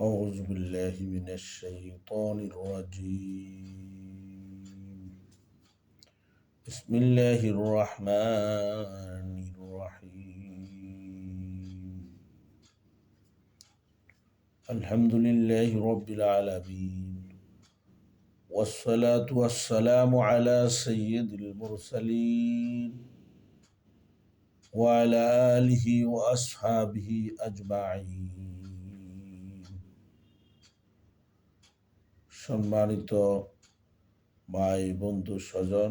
أعوذ بالله من الشيطان الرجيم. بسم الله الرحمن الرحيم. الحمد لله رب العالمين، والصلاة والسلام على سيد المرسلين وعلى آله وأصحابه أجمعين। সম্মানিত ভাই বন্ধু স্বজন,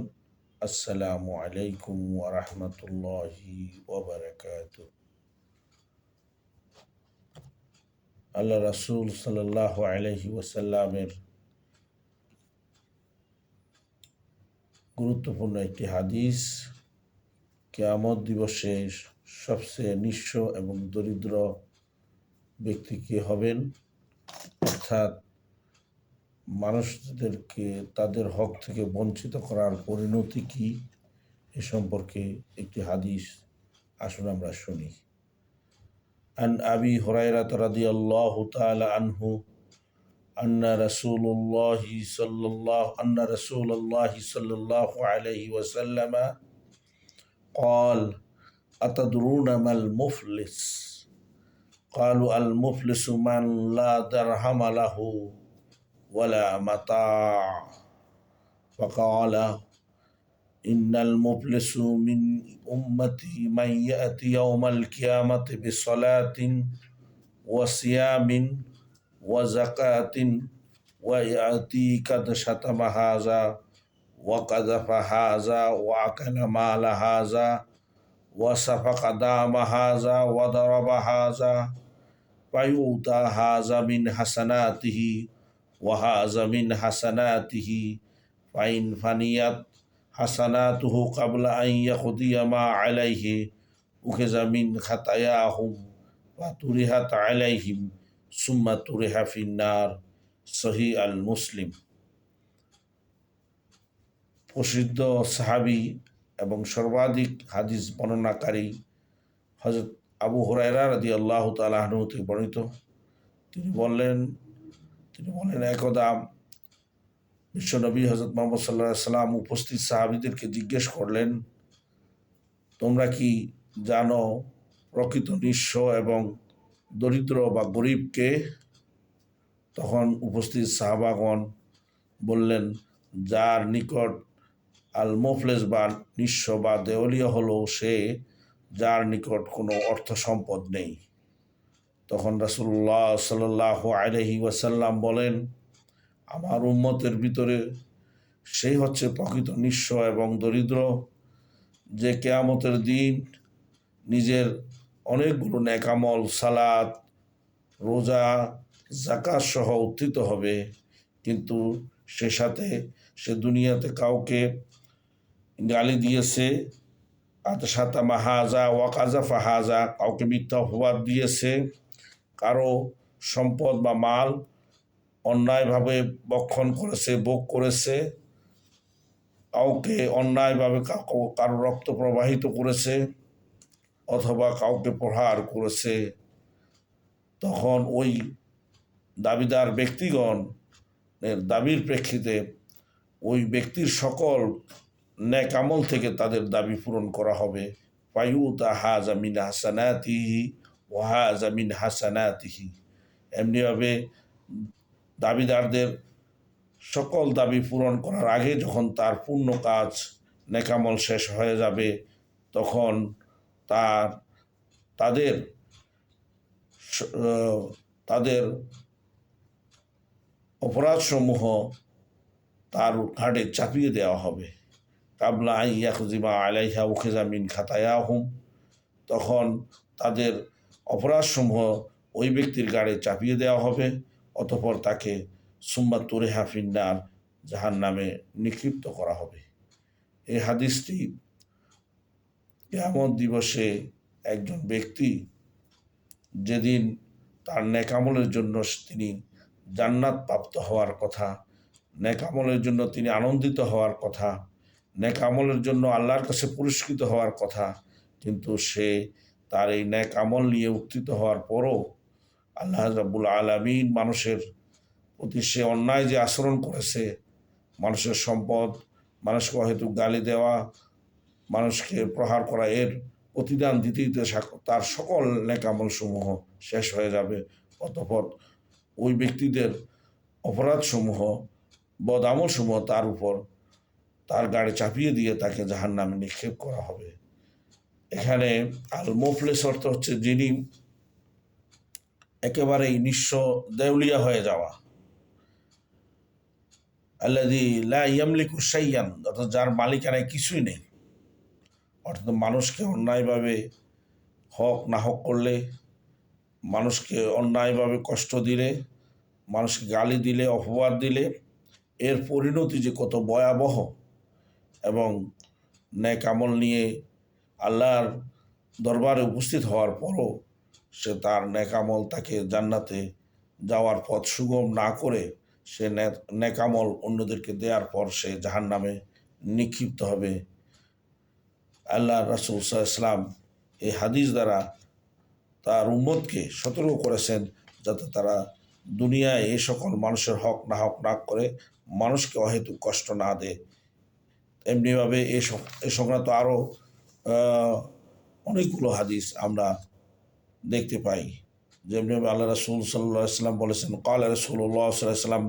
আসসালামু আলাইকুম ওয়া রাহমাতুল্লাহি ওয়া বারাকাতুহু। আল্লাহ রাসূল সাল্লাল্লাহু আলাইহি ওয়াসাল্লামের গুরুত্বপূর্ণ একটি হাদিস, কিয়ামত দিবসে সবচেয়ে নিঃস্ব এবং দরিদ্র ব্যক্তি কে হবেন, অর্থাৎ মানুষদেরকে তাদের হক থেকে বঞ্চিত করার পরিণতি কি, এ সম্পর্কে একটি হাদিস আসুন আমরা শুনি। আন আবি হুরায়রা রাদিয়াল্লাহু তাআলা আনহু আন্না রাসূলুল্লাহি সাল্লাল্লাহু আলাইহি ওয়াসাল্লাম قال أتدرون ما المفلس قالوا المفلس من لا درهم له ولا متاع فقال إن المفلس من أمتي من يأتي يوم القيامة بصلاة وصيام وزكاة ويأتي قد شتم هذا وقذف هذا وأكل مال هذا وسفك دم هذا وضرب هذا فيؤتى هذا من حسناته وهذا من حسناته فإن فنيت حسناته قبل أن يقضي ما عليه أخذ من خطاياهم وطرحت عليهم ثم طرح في النار। সহিহ আল মুসলিম। প্রসিদ্ধ সাহাবী এবং সর্বাধিক হাদিস বর্ণনাকারী হযরত আবু হুরায়রা রাদিয়াল্লাহু তাআলা আনহু থেকে বর্ণিত। তিনি বলেন একদা বিশ্বনবী হযরত মুহাম্মদ সাল্লাল্লাহু আলাইহি ওয়াসাল্লাম উপস্থিত সাহাবীদেরকে জিজ্ঞেস করলেন, তোমরা কি জানো প্রকৃত নিঃস্ব এবং দরিদ্র বা গরিবকে? তখন উপস্থিত সাহাবাগণ বললেন, যার নিকট আল মুফলিস বা নিঃস্ব বা দেওয়ালিয়া হলো সে যার নিকট কোনো অর্থ সম্পদ নেই। তখন রাসূলুল্লাহ সাল্লাল্লাহু আলাইহি ওয়াসাল্লাম বলেন, আমার উম্মতের ভিতরে সেই হচ্ছে প্রকৃত নিঃস্ব এবং দরিদ্র, যে কিয়ামতের দিন নিজের অনেকগুলো নেক আমল, সালাত, রোজা, যাকাত সহ উত্থিত হবে, কিন্তু সে সাথে সে দুনিয়াতে কাউকে গালি দিয়েছে, আতশাতামা হাযা ওয়া কাযাফা হাযা, কাউকে মিথ্যা অপবাদ দিয়েছে, কারো সম্পদ বা মাল অন্যায়ভাবে ভক্ষণ করেছে, ভোগ করেছে, কাউকে অন্যায়ভাবে কারো রক্ত প্রবাহিত করেছে, অথবা কাউকে প্রহার করেছে। তখন ওই দাবিদার ব্যক্তিগণের দাবির প্রেক্ষিতে ওই ব্যক্তির সকল নেক আমল থেকে তাদের দাবি পূরণ করা হবে। ফায়ুতা হাযা মিন হাসানাতিহি ওয়া হাযা মিন হাসানাতিহি। এমনিভাবে দাবিদারদের সকল দাবি পূরণ করার আগে যখন তার পূর্ণ কাজ নেক আমল শেষ হয়ে যাবে, তখন তাদের অপরাধসমূহ তার ঘাড়ে চাপিয়ে দেওয়া হবে। কাবলা আন ইয়াকযিবা আলাইহা উখিযা মিন খাতায়াহুম, তখন তাদের অপরাধসমূহ ওই ব্যক্তির ঘাড়ে চাপিয়ে দেওয়া হবে, অতঃপর তাকে সুম্মা তুরিহা ফিন্নার, জাহান্নামে নিক্ষিপ্ত করা হবে। এই হাদিসটি কিয়ামত দিবসে একজন ব্যক্তি যেদিন তার নেক আমলের জন্য তিনি জান্নাত প্রাপ্ত হওয়ার কথা, নেক আমলের জন্য তিনি আনন্দিত হওয়ার কথা, নেক আমলের জন্য আল্লাহর কাছে পুরস্কৃত হওয়ার কথা, কিন্তু সে তার এই নেক আমল নিয়ে উত্থিত হওয়ার পরও আল্লাহ রাব্বুল আলামিন মানুষের প্রতি সে অন্যায় যে আচরণ করেছে, মানুষের সম্পদ, মানুষকে অহেতুক গালি দেওয়া, মানুষকে প্রহার করা, এর প্রতিদান দিতে দিতে তার সকল নেকামল সমূহ শেষ হয়ে যাবে। অতঃপর ওই ব্যক্তিদের অপরাধসমূহ, বদামল সমূহ তার উপর, তার গাড়ি চাপিয়ে দিয়ে তাকে জাহান্নামে নিক্ষেপ করা হবে। এখানে আল মুফলিস অর্থ হচ্ছে যিনি একেবারেই নিঃস্ব, দেউলিয়া হয়ে যাওয়া। আল্লাযী লা ইয়ামলিকু শাইয়ান, অর্থাৎ যার মালিকানায় কিছুই নেই। অর্থাৎ মানুষকে অন্যায়ভাবে হক নাহক করলে, মানুষকে অন্যায়ভাবে কষ্ট দিলে, মানুষকে গালি দিলে, অপবাদ দিলে, এর পরিণতি যে কত ভয়াবহ, এবং নেক আমল নিয়ে আল্লাহর দরবারে উপস্থিত হওয়ার পরও সে তার নেক আমল তাকে জান্নাতে যাওয়ার পথ সুগম না করে সে নেক আমল অন্যদেরকে দেওয়ার পর সে জাহান্নামে নিক্ষিপ্ত হবে। আল্লাহ রাসূল সাল্লাল্লাহু আলাইহি ওয়াসাল্লাম এই হাদিস দ্বারা তার উম্মতকে সতর্ক করেছেন যাতে তারা দুনিয়ায় এই সকল মানুষের হক না করে, মানুষকে অহেতুক কষ্ট না দেয়। এমনিভাবে এ সংক্রান্ত আরও অনেকগুলো হাদিস আমরা দেখতে পাই। যেমনিভাবে আল্লাহ রাসূল সাল্লাল্লাহু আলাইহি ওয়াসাল্লাম বলেছেন, ক্বালা রাসূলুল্লাহ সাল্লাল্লাহু আলাইহি ওয়াসাল্লাম,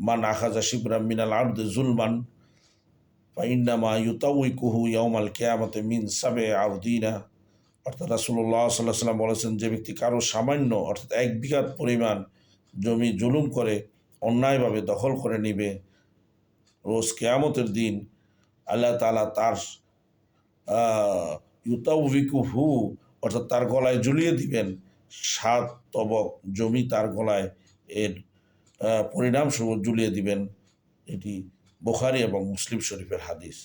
মান আখাযা শিবরাম মিনাল আরদি যুলমান ফাইন্নামা ইউতাউইকুহু ইয়াউমাল কিয়ামাতি মিন সাব'i আরদিনা। অর্থাৎ রাসূলুল্লাহ সাল্লাল্লাহু আলাইহি ওয়াসাল্লাম বলেছেন, যে ব্যক্তি কারো সামান্য অর্থাৎ 1 বিঘাত পরিমাণ জমি জুলুম করে, অন্যায়ভাবে দখল করে নিবে, রোজ কিয়ামতের দিন আল্লাহ তাআলা তার ইউতাউইকুহু অর্থাৎ তার গলায় ঝুলিয়ে দিবেন 7 তবক জমি, তার গলায় এর পরিণামস্বরূপ ঝুলিয়ে দিবেন। এটি বুখারী এবং মুসলিম শরীফের হাদিস।